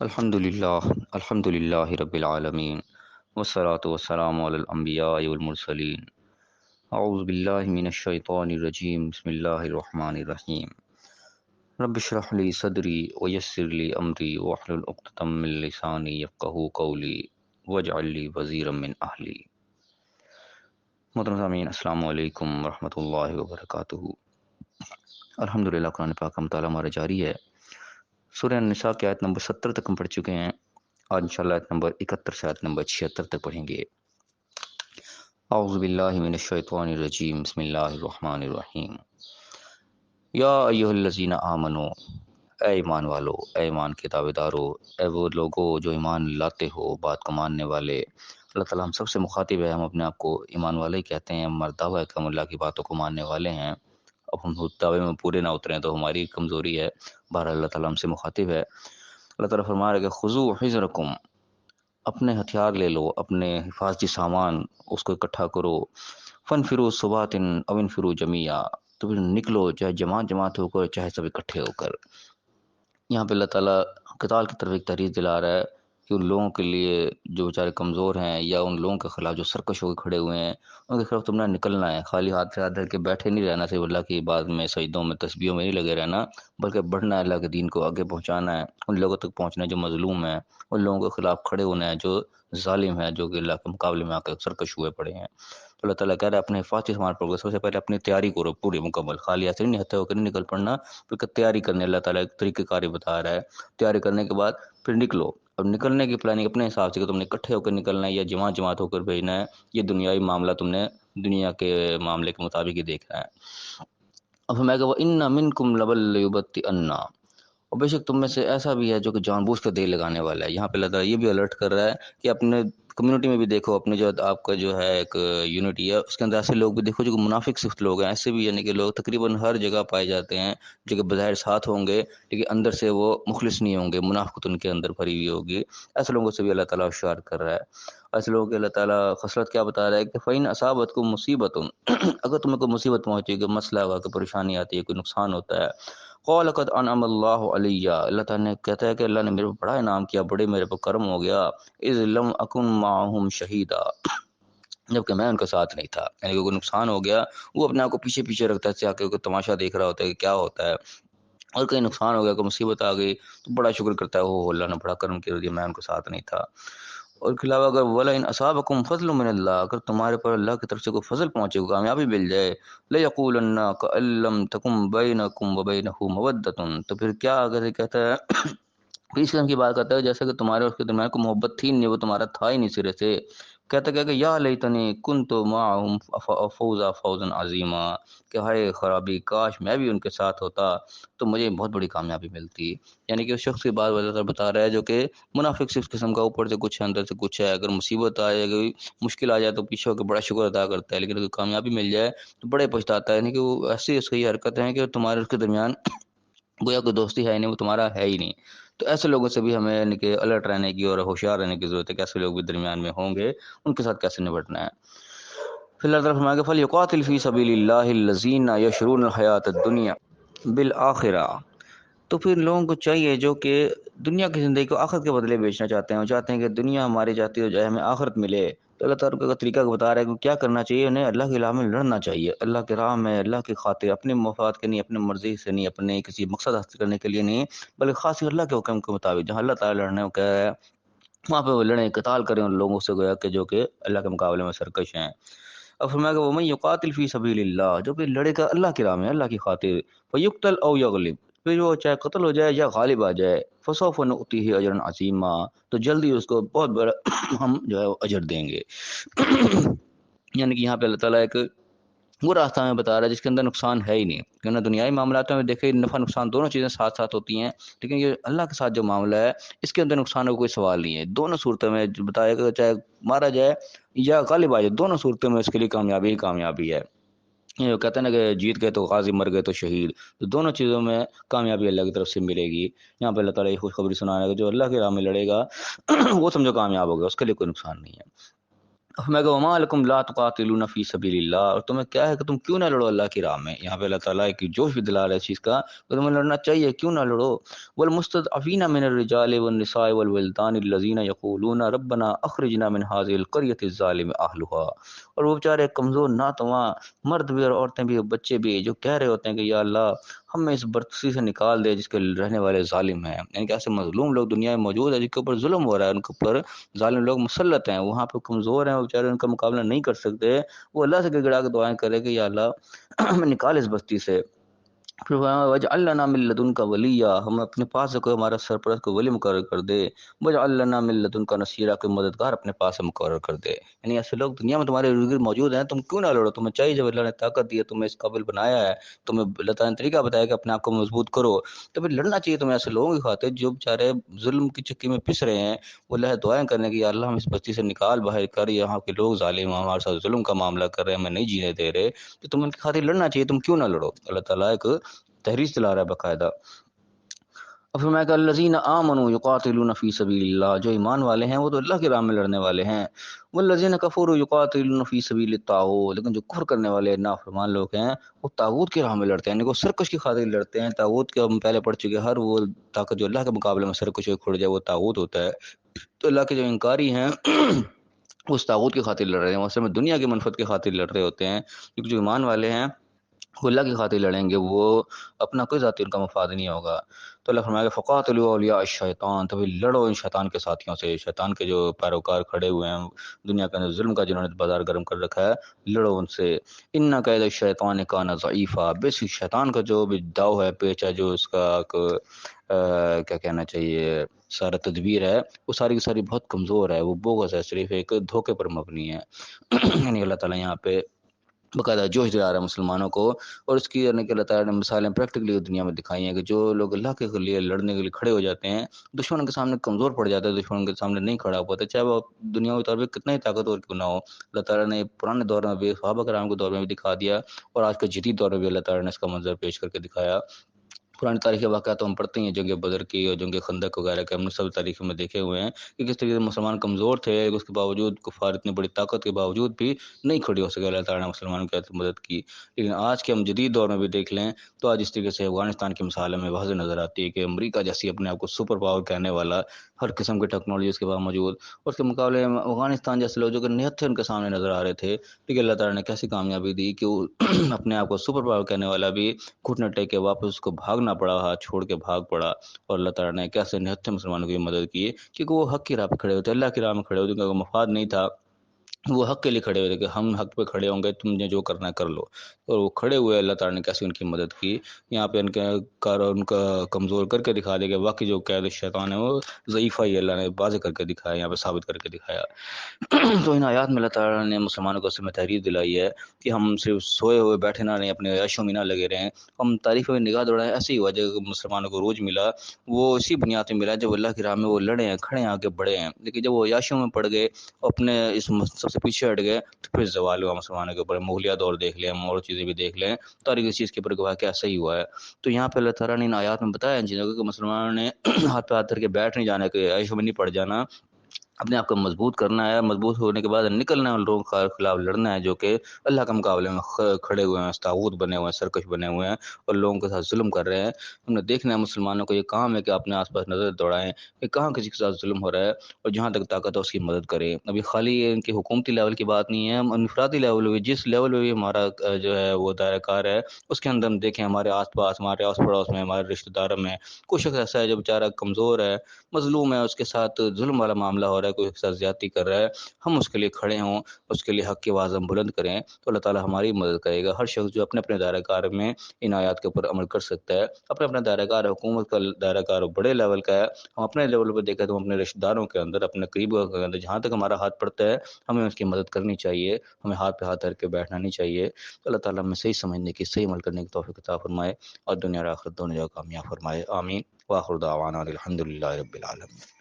الحمد للہ رب العالمین والصلاة والسلام علی الانبیاء والمرسلین اعوذ باللہ من الشیطان الرجیم بسم اللہ الرحمن الرحیم رب اشرح لی صدری ویسر لی امری واحلل عقدۃ من لسانی یفقہوا قولی واجعل لی وزیرا من اہلی۔ محترم سامعین، السلام علیکم ورحمۃ اللہ وبرکاتہ۔ الحمدللہ قرآن پاک کا مطالعہ ہمارا جاری ہے۔ سورہ النساء کی آیت نمبر 70 تک ہم پڑھ چکے ہیں۔ آج انشاءاللہ آیت نمبر 71 سے آیت نمبر 76 تک پڑھیں گے۔ اعوذ باللہ من الشیطان الرجیم بسم اللہ الرحمن الرحیم۔ یا ایھا الذین آمنو، اے ایمان والو، اے ایمان کے دعوے دارو، اے وہ لوگو جو ایمان لاتے ہو، بات کو ماننے والے۔ اللہ تعالیٰ ہم سب سے مخاطب ہے، ہم اپنے آپ کو ایمان والے ہی کہتے ہیں، ہم دعویٰ ہے کہ ہم اللہ کی باتوں کو ماننے والے ہیں۔ اب ہم دعوے میں پورے نہ اتریں تو ہماری کمزوری ہے، بہرحال اللہ تعالیٰ ہم سے مخاطب ہے۔ اللہ تعالیٰ فرما رہا ہے کہ خذوا حذرکم، اپنے ہتھیار لے لو، اپنے حفاظتی سامان اس کو اکٹھا کرو۔ فانفروا ثبات او انفروا جميعا، تو پھر نکلو، چاہے جماعت جماعت ہو کر، چاہے سب اکٹھے ہو کر۔ یہاں پہ اللہ تعالیٰ قتال کی طرف ایک تحریر دلا رہا ہے کہ ان لوگوں کے لیے جو بیچارے کمزور ہیں، یا ان لوگوں کے خلاف جو سرکش ہو کے کھڑے ہوئے ہیں، ان کے خلاف تم نے نکلنا ہے۔ خالی ہاتھ سے ہاتھ دھر کے بیٹھے نہیں رہنا، صرف اللہ کی عبادت میں، سجدوں میں، تسبیحوں میں نہیں لگے رہنا، بلکہ بڑھنا ہے، اللہ کے دین کو آگے پہنچانا ہے، ان لوگوں تک پہنچنا ہے جو مظلوم ہیں، ان لوگوں کے خلاف کھڑے ہونا ہے جو ظالم ہیں، جو کہ اللہ کے مقابلے میں آ کے سرکش ہوئے پڑے ہیں۔ تو اللہ تعالیٰ کہہ رہا ہے اپنے حفاظتی سامان پر سب سے پہلے اپنی تیاری کرو پوری مکمل، خالی ایسے نہیں ہتھے ہو کر نہیں نکل پڑنا، بلکہ تیاری کرنے اللہ تعالیٰ ایک طریقہ کاری بتا رہا ہے۔ تیاری کرنے کے بعد پھر نکلو۔ اب نکلنے کی پلاننگ اپنے حساب سے کہ تم نے اکٹھے ہو کر نکلنا ہے یا جماعت جماعت ہو کر بھیجنا ہے، یہ دنیاوی معاملہ تم نے دنیا کے معاملے کے مطابق ہی دیکھنا ہے۔ اب فرمایا کہ وَإِنَّ مِنْكُمْ لَمَن اور بے شک تم میں سے ایسا بھی ہے جو کہ جان بوجھ کر دیر لگانے والا ہے۔ یہاں پہ اللہ تعالیٰ یہ بھی الرٹ کر رہا ہے کہ اپنے کمیونٹی میں بھی دیکھو، اپنے جو آپ کا جو ہے ایک یونٹی ہے اس کے اندر ایسے لوگ بھی دیکھو جو کہ منافق صفت لوگ ہیں، ایسے بھی یعنی کہ لوگ تقریباً ہر جگہ پائے جاتے ہیں جو کہ بظاہر ساتھ ہوں گے لیکن اندر سے وہ مخلص نہیں ہوں گے، منافقت ان کے اندر بھری ہوئی ہوگی۔ ایسے لوگوں سے بھی اللہ تعالیٰ ہوشیار کر رہا ہے۔ ایسے لوگوں کے اللہ تعالیٰ خصلت کیا بتا رہا ہے کہ فَإِنْ أَصَابَتْكُم مُّصِيبَةٌ، اگر تمہیں کوئی مصیبت پہنچی، کوئی مسئلہ ہوا، کوئی پریشانی آتی ہے، کوئی نقصان ہوتا ہے، قَالَ قَدْ أَنْعَمَ اللَّهُ عَلَيَّ، اللہ تعالیٰ نے کہتا ہے کہ اللہ نے میرے پر بڑا انعام کیا، بڑے میرے پر کرم ہو گیا، اِذْ لَمْ أَكُنْ مَعَهُمْ شَهِيدًا، جبکہ میں ان کے ساتھ نہیں تھا۔ یعنی کہ کوئی نقصان ہو گیا، وہ اپنے آپ کو پیچھے پیچھے رکھتا ہے، آ کے کوئی تماشا دیکھ رہا ہوتا ہے کہ کیا ہوتا ہے، اور کہیں نقصان ہو گیا، کوئی مصیبت آ گئی تو بڑا شکر کرتا ہے، اوہ اللہ نے بڑا کرم کیا دیا، میں ان کے ساتھ نہیں تھا۔ اور کے علاوہ اگر وَلَئِنْ أَصَابَكُمْ فَضْلٌ مِّنَ اللَّهِ، اگر تمہارے پر اللہ کی طرف سے کوئی فضل پہنچے، کوئی کامیابی مل جائے، لَيَقُولَنَّ كَأَن لَّمْ تَكُن بَيْنَكُمْ وَبَيْنَهُ مَوَدَّةٌ، تو پھر کیا اگر یہ کہتا ہے پھر اس قسم کی بات کرتا ہے جیسے کہ تمہارے اور اس کے درمیان کوئی محبت تھی نہیں، وہ تمہارا تھا ہی نہیں سرے سے۔ کہتا کہ یا لیتنی کنت معہم فافوز فوزا عظیما، کہ ہائے خرابی، کاش میں بھی ان کے ساتھ ہوتا تو مجھے بہت بڑی کامیابی ملتی۔ یعنی کہ اس شخص کی بات وجہ بتا رہا ہے جو کہ منافق صرف قسم کا، اوپر سے کچھ ہے اندر سے کچھ ہے۔ اگر مصیبت آ جائے، کوئی مشکل آ جائے تو پیچھے ہو کے بڑا شکر ادا کرتا ہے، لیکن اگر کامیابی مل جائے تو بڑے پچھتاتا ہے۔ یعنی کہ وہ ایسی اس کی حرکت ہے کہ تمہارے اس کے درمیان گویا کوئی دوستی ہے ہی نہیں، وہ تمہارا ہے ہی نہیں۔ تو ایسے لوگوں سے بھی ہمیں یعنی کہ الرٹ رہنے کی اور ہوشیار رہنے کی ضرورت ہے کہ ایسے لوگ بھی درمیان میں ہوں گے، ان کے ساتھ کیسے نپٹنا ہے۔ پھر اللہ تعالیٰ فرمائے گا فَلْيُقَاتِلْ فِي سَبِيلِ اللَّهِ الَّذِينَ يَشْرُونَ الْحَيَاةَ الدُّنْيَا بِالْآخِرَةِ، تو پھر لوگوں کو چاہیے جو کہ دنیا کی زندگی کو آخرت کے بدلے بیچنا چاہتے ہیں، وہ چاہتے ہیں کہ دنیا ہماری جاتی ہو جائے، ہمیں آخرت ملے، تو اللہ تعالیٰ کا طریقہ بتا رہا ہے کہ کیا کرنا چاہیے، انہیں اللہ کی راہ میں لڑنا چاہیے، اللہ کی راہ میں، اللہ کی خاطر، اپنے مفاد کے نہیں، اپنے مرضی سے نہیں، اپنے کسی مقصد حاصل کرنے کے لیے نہیں، بلکہ خاص اللہ کے حکم کے مطابق جہاں اللہ تعالیٰ لڑنے کو کہہ رہا ہے وہاں پہ وہ لڑیں، قتال کریں ان لوگوں سے گویا کہ جو کہ اللہ کے مقابلے میں سرکش ہیں۔ اب فرمایا کہ وَمَن يُقَاتِلْ فِي سَبِيلِ اللَّهِ، جو کہ لڑے گا اللہ کی راہ میں، اللہ کی خاطر، فَيُقْتَلْ أَوْ يَغْلِبْ، پھر وہ چاہے قتل ہو جائے یا غالب آ جائے، فَسَوْفَ نُؤْتِيهِ أَجْرًا عَظِيمًا، تو جلدی اس کو بہت بڑا ہم جو ہے وہ اجر دیں گے۔ یعنی کہ یہاں پہ اللہ تعالیٰ ایک وہ راستہ ہمیں بتا رہا ہے جس کے اندر نقصان ہے ہی نہیں، کیونکہ دنیائی معاملات میں دیکھیں نفع نقصان دونوں چیزیں ساتھ ساتھ ہوتی ہیں، لیکن یہ اللہ کے ساتھ جو معاملہ ہے اس کے اندر نقصان کا کوئی سوال نہیں ہے۔ دونوں صورتوں میں بتایا کہ چاہے مارا جائے یا غالب آ جائے، دونوں صورتوں میں اس کے لیے کامیابی ہی کامیابی ہے۔ یہ کہتے ہیں نا کہ جیت گئے تو غازی، مر گئے تو شہید، تو دونوں چیزوں میں کامیابی اللہ کی طرف سے ملے گی۔ یہاں پہ اللہ تعالیٰ یہ خوشخبری سنا رہا ہے کہ جو اللہ کی راہ میں لڑے گا وہ سمجھو کامیاب ہوگا، اس کے لیے کوئی نقصان نہیں ہے۔ میں کہ وما لکم لا تقاتلون فی سبیل اللہ، اور تمہیں کیا ہے کہ تم کیوں نہ لڑو اللہ کی راہ میں۔ یہاں پہ اللہ تعالیٰ کی جوش بھی دلا رہا ہے اس چیز کا کہ تمہیں لڑنا چاہیے، کیوں نہ لڑو۔ والمستضعفین من الرجال والنساء والولدان الذین یقولون ربنا اخرجنا من هذه القرية الظالم اهلها، اور وہ بیچارے کمزور ناتواں مرد بھی اور عورتیں بھی اور بچے بھی جو کہہ رہے ہوتے ہیں کہ یا اللہ ہمیں اس برکسی سے نکال دے جس کے رہنے والے ظالم ہیں، یعنی کہ ایسے مظلوم لوگ دنیا میں موجود ہیں جن کے اوپر ظلم ہو رہا ہے، ان کے اوپر ظالم لوگ مسلط ہیں، وہاں پہ کمزور ہیں، وہ بیچارے ان کا مقابلہ نہیں کر سکتے، وہ اللہ سے گڑ گڑا کے دعائیں کرے کہ یا اللہ ہمیں نکال اس بستی سے۔ پھر وجعل لنا من لدنک ولیہ، ہم اپنے پاس سے کوئی ہمارا سرپرست کو ولی مقرر کر دے، وجعل لنا من لدنک نصیرا، کوئی مددگار اپنے پاس سے مقرر کر دے۔ یعنی ایسے لوگ دنیا میں تمہارے ارد گرد موجود ہیں، تم کیوں نہ لڑو، تمہیں چاہیے، جب اللہ نے طاقت دی ہے، تمہیں اس قابل بنایا ہے، تمہیں اللہ تعالیٰ نے طریقہ بتایا کہ اپنے آپ کو مضبوط کرو، تو پھر لڑنا چاہیے تمہیں ایسے لوگوں کی خاطر جو بیچارے ظلم کی چکی میں پس رہے ہیں، وہ اللہ سے دعائیں کرنے کی یا اللہ ہم اس بستی سے نکال باہر کر، یہاں کے لوگ ظالم ہیں، ہمارے ساتھ ظلم کا معاملہ کر رہے ہیں، ہمیں نہیں جینے دے رہے، تو تم ان کی خاطر لڑنا چاہیے، تم کیوں نہ لڑو۔ اللہ تعالیٰ ایک تحریر چلا رہا ہے باقاعدہ۔ اور پھر میں کہ الذین آمنوا یقاتلون فی سبیل اللہ، جو ایمان والے ہیں وہ تو اللہ کی راہ میں لڑنے والے ہیں، والذین کفروا یقاتلون فی سبیل الطاغوت، لیکن جو کفر کرنے والے نافرمان لوگ ہیں وہ طاغوت کی راہ میں لڑتے ہیں، یعنی وہ سرکش کی خاطر لڑتے ہیں۔ طاغوت کے ہم پہلے پڑھ چکے، ہر وہ طاقت جو اللہ کے مقابلے میں سرکش ہو کھڑ جائے وہ طاغوت ہوتا ہے۔ تو اللہ کے جو انکاری ہیں وہ اس طاغوت کی خاطر لڑ رہے ہیں، اصل میں دنیا کی منفعت کی خاطر لڑ رہے ہوتے ہیں، کیونکہ جو ایمان والے ہیں وہ اللہ کی خاطر لڑیں گے، وہ اپنا کوئی ذاتی ان کا مفاد نہیں ہوگا۔ تو اللہ فرمائے گا فقاتلوا اولیاء الشیطان، تو لڑو ان شیطان کے ساتھیوں سے، شیطان کے جو پیروکار کھڑے ہوئے ہیں دنیا کے اندر ظلم کا جنہوں نے بازار گرم کر رکھا ہے، لڑو ان سے۔ ان کید الشیطان کان ضعیفا، بے شک شیطان کا جو بھی داؤ ہے، پیچ ہے، جو اس کا کیا کہنا چاہیے سارا تدبیر ہے، وہ ساری کی ساری بہت کمزور ہے، وہ بوگس ہے، صرف ایک دھوکے پر مبنی ہے۔ یعنی اللہ تعالیٰ یہاں پہ باقاعدہ جوش دلا رہا ہے مسلمانوں کو، اور اس کی یعنی کہ اللہ تعالیٰ نے مثالیں پریکٹیکلی دنیا میں دکھائی ہیں کہ جو لوگ اللہ کے لیے لڑنے کے لیے کھڑے ہو جاتے ہیں، دشمن کے سامنے کمزور پڑ جاتا ہے، دشمن کے سامنے نہیں کھڑا ہو پاتا، چاہے وہ دنیاوی طور پہ کتنا ہی طاقتور کیوں نہ ہو۔ اللہ تعالیٰ نے پرانے دور میں بھی، صحابہ کرام کے دور میں بھی دکھا دیا، اور آج کے جدید دور میں بھی اللہ تعالیٰ نے اس کا منظر پیش کر کے دکھایا۔ پرانی تاریخ واقعات تو ہم پڑھتے ہیں، جنگ بدر کی اور جنگ خندق وغیرہ کے ہم نے سب تاریخ میں دیکھے ہوئے ہیں کہ کس طریقے سے مسلمان کمزور تھے، اس کے باوجود کفار اتنی بڑی طاقت کے باوجود بھی نہیں کھڑی ہو سکے، اللہ تعالیٰ نے مسلمانوں کی مدد کی۔ لیکن آج کے ہم جدید دور میں بھی دیکھ لیں تو آج اس طریقے سے افغانستان کی مثال ہمیں واضح نظر آتی ہے کہ امریکہ جیسی اپنے آپ کو سپر پاور کہنے والا، ہر قسم کی ٹیکنالوجی اس کے بعد موجود، اور اس کے مقابلے میں افغانستان جیسے لوگ جو کہ نہتھے ان کے سامنے نظر آ رہے تھے، لیکن اللہ تعالیٰ نے کیسی کامیابی دی کہ وہ اپنے آپ کو سپر پاور کہنے والا بھی گھٹنے ٹیک کے واپس اس کو بھاگنا پڑا، ہاتھ چھوڑ کے بھاگ پڑا، اور اللہ تعالیٰ نے کیسے نہتھے مسلمانوں کی مدد کی، کیونکہ وہ حق کی راہ پہ کھڑے ہوتے، اللہ کی راہ میں کھڑے ہوتے، ان کا کوئی مفاد نہیں تھا، وہ حق کے لیے کھڑے ہوئے تھے کہ ہم حق پہ کھڑے ہوں گے، تم نے جو کرنا ہے کر لو، اور وہ کھڑے ہوئے، اللہ تعالیٰ نے کیسے ان کی مدد کی۔ یہاں پہ ان کا کمزور کر کے دکھا دیا کہ واقعی جو قید شیطان ہے وہ ضعیفہ ہی اللہ نے واضح کر کے دکھایا، یہاں پہ ثابت کر کے دکھایا۔ تو ان آیات میں اللہ تعالیٰ نے مسلمانوں کو اس میں تحریر دلائی ہے کہ ہم صرف سوئے ہوئے بیٹھے نہ رہیں، اپنے عیشوں میں نہ لگے رہیں، ہم تاریخ میں نگاہ دوڑائیں۔ ایسے ہی ہوا جب مسلمانوں کو عروج ملا، وہ اسی بنیاد پہ ملا جب اللہ کی راہ میں وہ لڑے ہیں، کھڑے ہیں، آگے بڑھے ہیں، لیکن جب وہ عیاشیوں میں پڑ گئے، اپنے اس سب سے پیچھے ہٹ گئے، تو پھر زوال ہوا مسلمانوں کے اوپر۔ مغلیہ دور دیکھ لیں ہم، اور چیزیں بھی دیکھ لیں، تاریخ اس چیز کے اوپر گواہ کہ ایسا ہی ہوا ہے۔ تو یہاں پہ اللہ تعالیٰ نے ان آیات میں بتایا ان چیزوں کو کہ مسلمانوں نے ہاتھ پہ ہاتھ دھر کے بیٹھ نہیں جانا، کہ عیشوں میں نہیں پڑ جانا، اپنے آپ کو مضبوط کرنا ہے، مضبوط ہونے کے بعد نکلنا ہے، ان لوگوں کے خلاف لڑنا ہے جو کہ اللہ کے مقابلے میں کھڑے ہوئے ہیں، طاغوت بنے ہوئے ہیں، سرکش بنے ہوئے ہیں، اور لوگوں کے ساتھ ظلم کر رہے ہیں۔ ہم نے دیکھنا ہے مسلمانوں کو یہ کام ہے کہ اپنے آس پاس نظر دوڑائیں کہ کہاں کسی کے ساتھ ظلم ہو رہا ہے، اور جہاں تک طاقت ہے اس کی مدد کریں۔ ابھی خالی ان کی حکومتی لیول کی بات نہیں ہے، ہم انفرادی لیول پہ، جس لیول پہ بھی ہمارا جو ہے وہ دائرہ کار ہے، اس کے اندر ہم دیکھیں ہمارے آس پاس، ہمارے آس پڑوس میں، ہمارے رشتہ داروں میں کوئی شخص ایسا ہے جو بیچارہ کمزور ہے، مظلوم ہے، اس کے ساتھ ظلم والا معاملہ ہو رہا ہے، کوئی اس کے ساتھ زیادتی کر رہا ہے، ہم اس کے لیے کھڑے ہوں، اس کے لیے حق کی آواز ہم بلند کریں، تو اللہ تعالیٰ ہماری مدد کرے گا۔ ہر شخص جو اپنے اپنے دائرہ کار میں ان آیات کے اوپر عمل کر سکتا ہے، اپنے اپنا دائرہ کار، حکومت کا دائرہ کار بڑے لیول کا ہے، ہم اپنے لیول پہ دیکھیں تو ہم اپنے رشتہ داروں کے اندر، اپنے قریبوں کے اندر جہاں تک ہمارا ہاتھ پڑتا ہے ہمیں اس کی مدد کرنی چاہیے، ہمیں ہاتھ پہ ہاتھ دھر کے بیٹھنا نہیں چاہیے۔ تو اللہ تعالیٰ ہمیں صحیح سمجھنے کی، صحیح عمل کرنے کی توفیق عطا فرمائے، اور دنیا اور آخرت دونوں جگہ کامیاب فرمائے، آمین۔ وآخر دعوانا الحمد للہ رب العالمین۔